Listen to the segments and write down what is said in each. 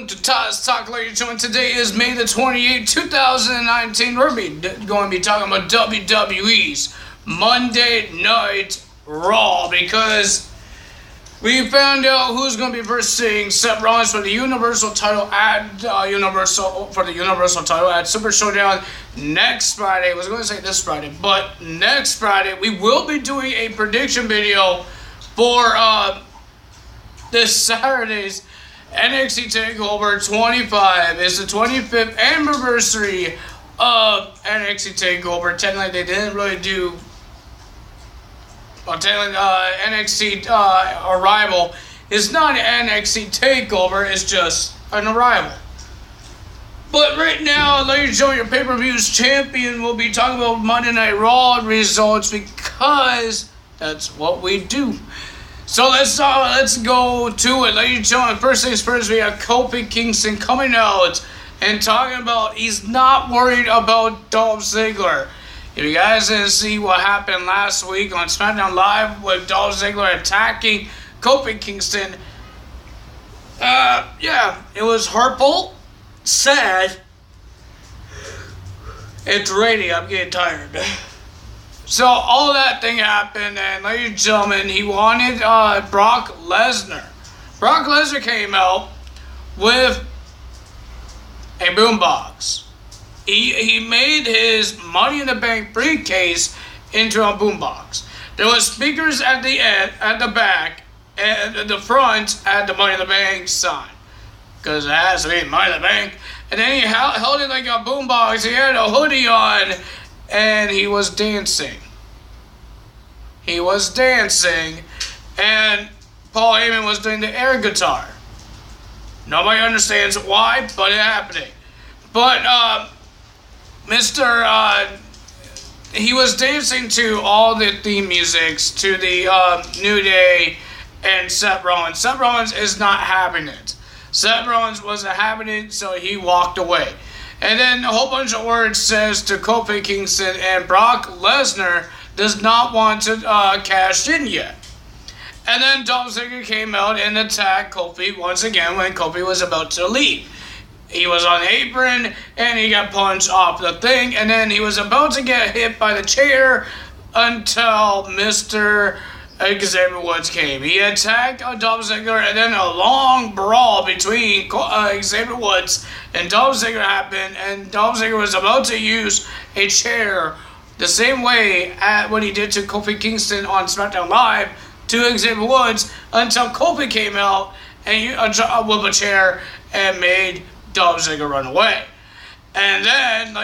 welcome to Todd's Talk, ladies and gentlemen. Today is May the 28th, 2019. We're going to be talking about WWE's Monday Night Raw because we found out who's going to be versing Seth Rollins for the Universal title at Super Showdown next Friday. I was going to say this Friday, but next Friday we will be doing a prediction video for this Saturday's NXT TakeOver 25. It's the 25th anniversary of NXT TakeOver. Technically, they didn't really do. Well, technically, NXT Arrival is not an NXT TakeOver. It's just an Arrival. But right now, ladies and gentlemen, your pay-per-view's champion will be talking about Monday Night Raw results because that's what we do. So let's go to it, ladies and gentlemen. First things first, we have Kofi Kingston coming out and talking about he's not worried about Dolph Ziggler. If you guys didn't see what happened last week on SmackDown Live with Dolph Ziggler attacking Kofi Kingston, it was hurtful, sad. It's raining. I'm getting tired. So all that thing happened, and ladies and gentlemen, he wanted Brock Lesnar. Brock Lesnar came out with a boombox. He made his Money in the Bank briefcase into a boombox. There was speakers at the end, at the back, and the front had the Money in the Bank sign, because it has to be Money in the Bank. And then he held it like a boombox. He had a hoodie on. And he was dancing. And Paul Heyman was doing the air guitar. Nobody understands why, but it's happening. But he was dancing to all the theme musics, to the New Day and Seth Rollins. Seth Rollins is not having it. Seth Rollins wasn't having it, so he walked away. And then a whole bunch of words says to Kofi Kingston, and Brock Lesnar does not want to cash in yet. And then Dolph Ziggler came out and attacked Kofi once again when Kofi was about to leave. He was on the apron and he got punched off the thing, and then he was about to get hit by the chair until Mr. Xavier Woods came. He attacked Dolph Ziggler, and then a long brawl between Xavier Woods and Dolph Ziggler happened, and Dolph Ziggler was about to use a chair the same way what he did to Kofi Kingston on SmackDown Live to Xavier Woods until Kofi came out and with a chair and made Dolph Ziggler run away. And then,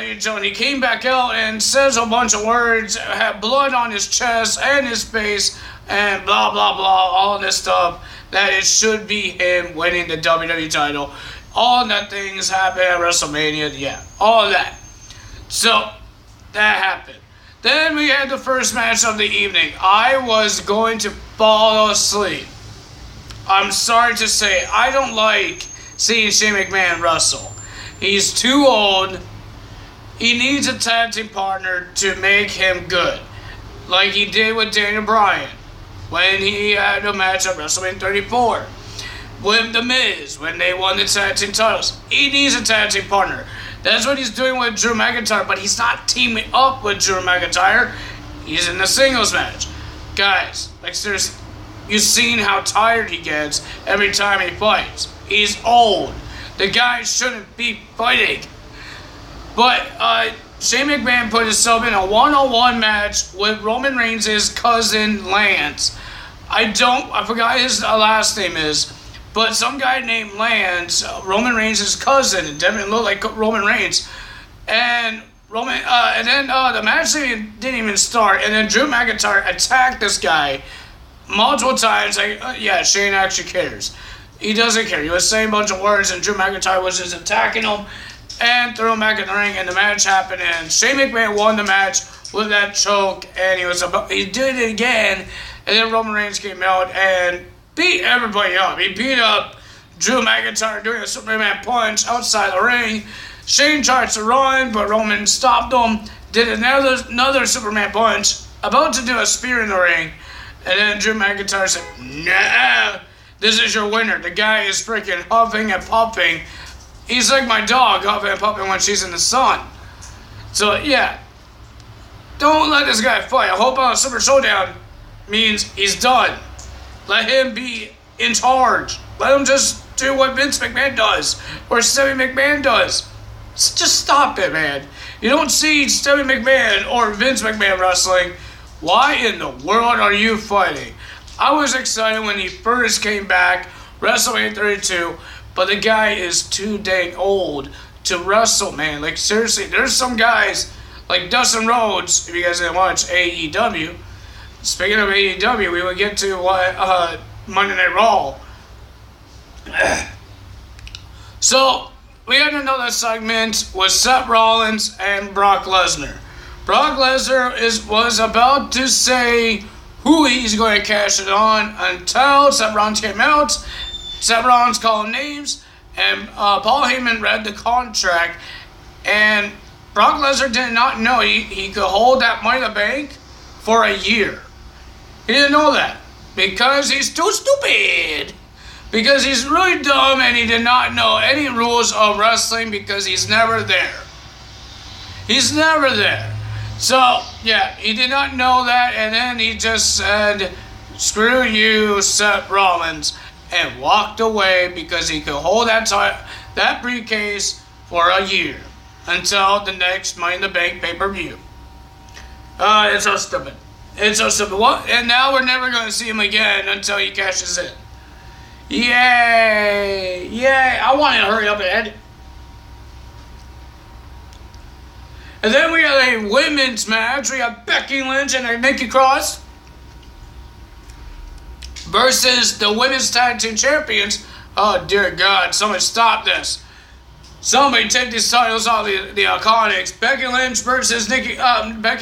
he came back out and says a bunch of words, had blood on his chest and his face, and blah, blah, blah, all this stuff, that it should be him winning the WWE title. All that things happened at WrestleMania, all of that. So, that happened. Then we had the first match of the evening. I was going to fall asleep. I'm sorry to say, I don't like seeing Shane McMahon wrestle. He's too old. He needs a tag team partner to make him good, like he did with Daniel Bryan when he had a match at WrestleMania 34. With The Miz, when they won the tag team titles. He needs a tag team partner. That's what he's doing with Drew McIntyre, but he's not teaming up with Drew McIntyre. He's in the singles match. Guys, seriously, you've seen how tired he gets every time he fights. He's old. The guy shouldn't be fighting. But Shane McMahon put himself in a one-on-one match with Roman Reigns' cousin Lance. I forgot his last name is, but some guy named Lance, Roman Reigns' cousin, it definitely looked like Roman Reigns. And then the match didn't even start, and then Drew McIntyre attacked this guy multiple times. Shane actually cares. He doesn't care. He was saying a bunch of words, and Drew McIntyre was just attacking him and threw him back in the ring, and the match happened, and Shane McMahon won the match with that choke, and he did it again, and then Roman Reigns came out and beat everybody up. He beat up Drew McIntyre doing a Superman punch outside the ring. Shane tried to run, but Roman stopped him, did another Superman punch, about to do a spear in the ring, and then Drew McIntyre said, "Nah." This is your winner. The guy is freaking huffing and puffing. He's like my dog, huffing and puffing when she's in the sun. So, yeah. Don't let this guy fight. I hope Super Showdown means he's done. Let him be in charge. Let him just do what Vince McMahon does. Or Stephanie McMahon does. Just stop it, man. You don't see Stephanie McMahon or Vince McMahon wrestling. Why in the world are you fighting? I was excited when he first came back, WrestleMania 32, but the guy is too dang old to wrestle, man. Like, seriously, there's some guys, like Dustin Rhodes, if you guys didn't watch AEW. Speaking of AEW, we would get to Monday Night Raw. So, we had another segment with Seth Rollins and Brock Lesnar. Brock Lesnar was about to say who he's going to cash it on until Seth Rollins came out. Seth Rollins called names, and Paul Heyman read the contract, and Brock Lesnar did not know he could hold that Money in the Bank for a year. He didn't know that because he's too stupid. Because he's really dumb and he did not know any rules of wrestling because he's never there. He's never there. So, yeah, he did not know that, and then he just said, screw you, Seth Rollins, and walked away because he could hold that briefcase for a year until the next Money in the Bank pay-per-view. It's so stupid. It's so stupid. What? And now we're never going to see him again until he cashes in. Yay! Yay! I want to hurry up and end it. And then we had a women's match. We have Becky Lynch and Nikki Cross versus the women's tag team champions. Oh dear God! Somebody stop this! Somebody take these titles off the Iconics. Becky Lynch versus Becky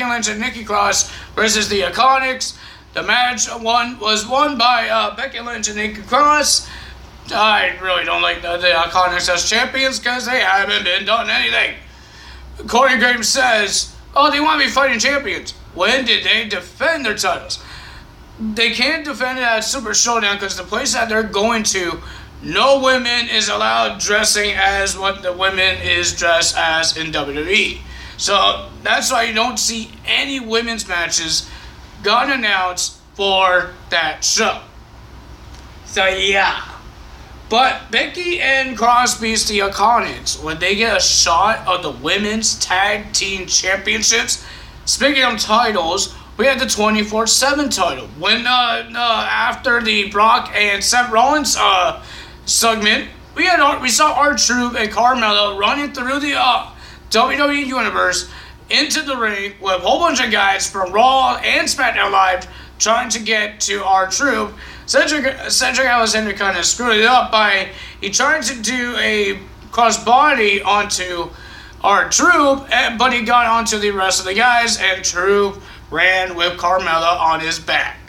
Lynch and Nikki Cross versus the Iconics. The match was won by Becky Lynch and Nikki Cross. I really don't like the Iconics as champions because they haven't been done anything. Corey Graves says, oh, they want to be fighting champions. When did they defend their titles? They can't defend it at Super Showdown because the place that they're going to, no women is allowed dressing as what the women is dressed as in WWE. So that's why you don't see any women's matches got announced for that show. So yeah. But Becky and Cross beats the Iconics when they get a shot of the Women's Tag Team Championships. Speaking of titles, we had the 24/7 title. When after the Brock and Seth Rollins segment, we saw R-Truth and Carmella running through the WWE Universe into the ring with a whole bunch of guys from Raw and SmackDown Live trying to get to R-Truth. Cedric Alexander kind of screwed it up by he tried to do a crossbody onto R-Truth, but he got onto the rest of the guys, and Truth ran with Carmella on his back.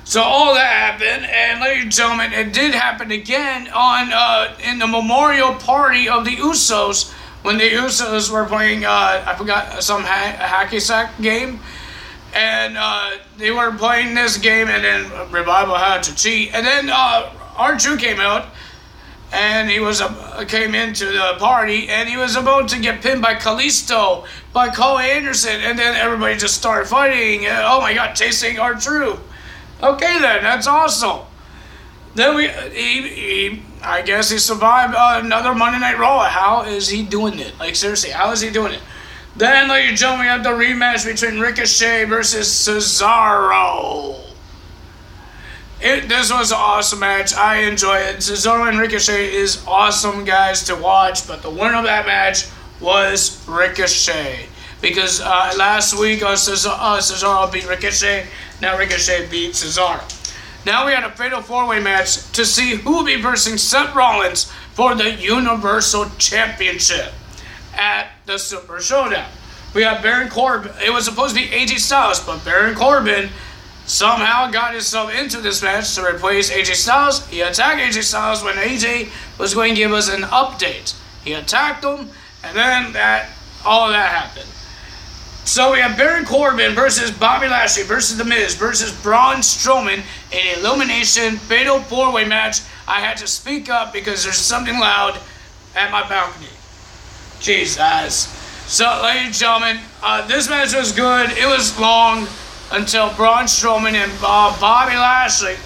So all that happened, and ladies and gentlemen, it did happen again in the memorial party of the Usos when the Usos were playing I forgot some hacky sack game. And they were playing this game, and then Revival had to cheat. And then R-Truth came out, and he came into the party, and he was about to get pinned by Kalisto, by Cole Anderson, and then everybody just started fighting. Oh my God, chasing R-Truth. Okay then, that's awesome. Then I guess he survived another Monday Night Raw. How is he doing it? Like seriously, how is he doing it? Then, ladies and gentlemen, we have the rematch between Ricochet versus Cesaro. This was an awesome match. I enjoy it. Cesaro and Ricochet is awesome guys to watch, but the winner of that match was Ricochet. Because last week Cesaro beat Ricochet, now Ricochet beat Cesaro. Now we had a fatal four-way match to see who will be versing Seth Rollins for the Universal Championship at the Super Showdown. We have Baron Corbin. It was supposed to be AJ Styles, but Baron Corbin somehow got himself into this match to replace AJ Styles. He attacked AJ Styles when AJ was going to give us an update. He attacked him, and then all of that happened. So we have Baron Corbin versus Bobby Lashley versus The Miz versus Braun Strowman in an elimination fatal 4-way match. I had to speak up because there's something loud at my balcony. Jesus. So, ladies and gentlemen, this match was good. It was long until Braun Strowman and Bobby Lashley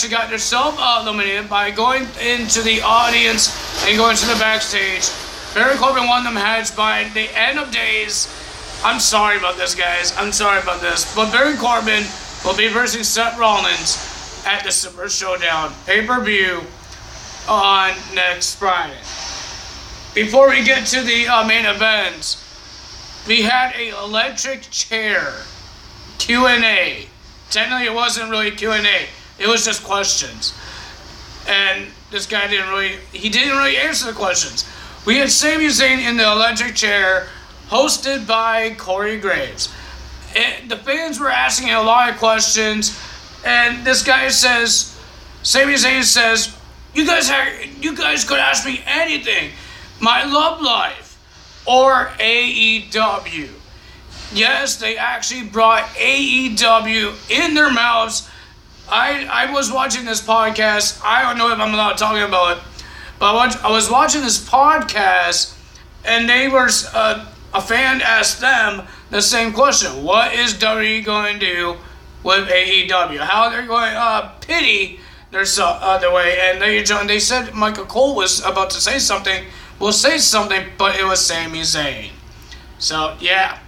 got themselves eliminated by going into the audience and going to the backstage. Baron Corbin won the match by the end of days. I'm sorry about this, guys. I'm sorry about this. But Baron Corbin will be versing Seth Rollins at the Super Showdown pay-per-view on next Friday. Before we get to the main event, we had an electric chair Q&A. Technically, it wasn't really Q&A. It was just questions. And this guy didn't really answer the questions. We had Sami Zayn in the electric chair, hosted by Corey Graves. And the fans were asking a lot of questions, and this guy says, Sami Zayn says, you guys could ask me anything. My love life or AEW. Yes, they actually brought AEW in their mouths. I was watching this podcast. I don't know if I'm allowed to talk about it, but I was watching this podcast, and they were a fan asked them the same question: what is WWE going to do with AEW? How they're going to pity their other way? And they said Michael Cole was about to say something. We'll say something, but it was Sami Zayn. So yeah.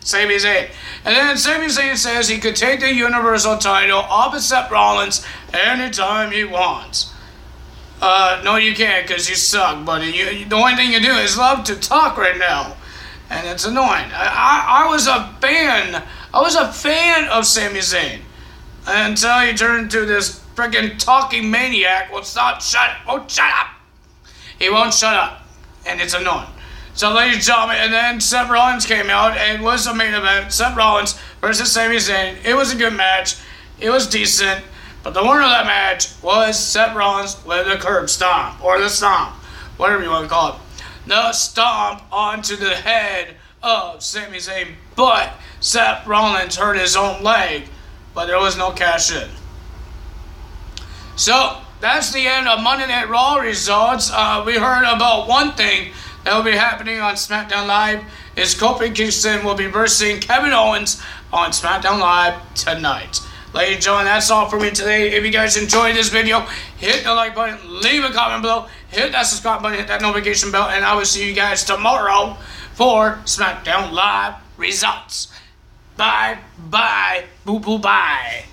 Sami Zayn. And then Sami Zayn says he could take the Universal title off of Seth Rollins anytime he wants. No, you can't, because you suck, buddy. The only thing you do is love to talk right now. And it's annoying. I was a fan. I was a fan of Sami Zayn. Until he turned to this freaking talking maniac. Shut up. He won't shut up. And it's annoying. So, ladies and gentlemen, and then Seth Rollins came out and was the main event. Seth Rollins versus Sami Zayn. It was a good match. It was decent. But the winner of that match was Seth Rollins with the curb stomp. Or the stomp. Whatever you want to call it. The stomp onto the head of Sami Zayn. But Seth Rollins hurt his own leg. But there was no cash in. So, that's the end of Monday Night Raw results. We heard about one thing that will be happening on SmackDown Live is Kofi Kingston will be versing Kevin Owens on SmackDown Live tonight. Ladies and gentlemen, that's all for me today. If you guys enjoyed this video, hit the like button, leave a comment below, hit that subscribe button, hit that notification bell, and I will see you guys tomorrow for SmackDown Live results. Bye, bye, boo, boo, bye.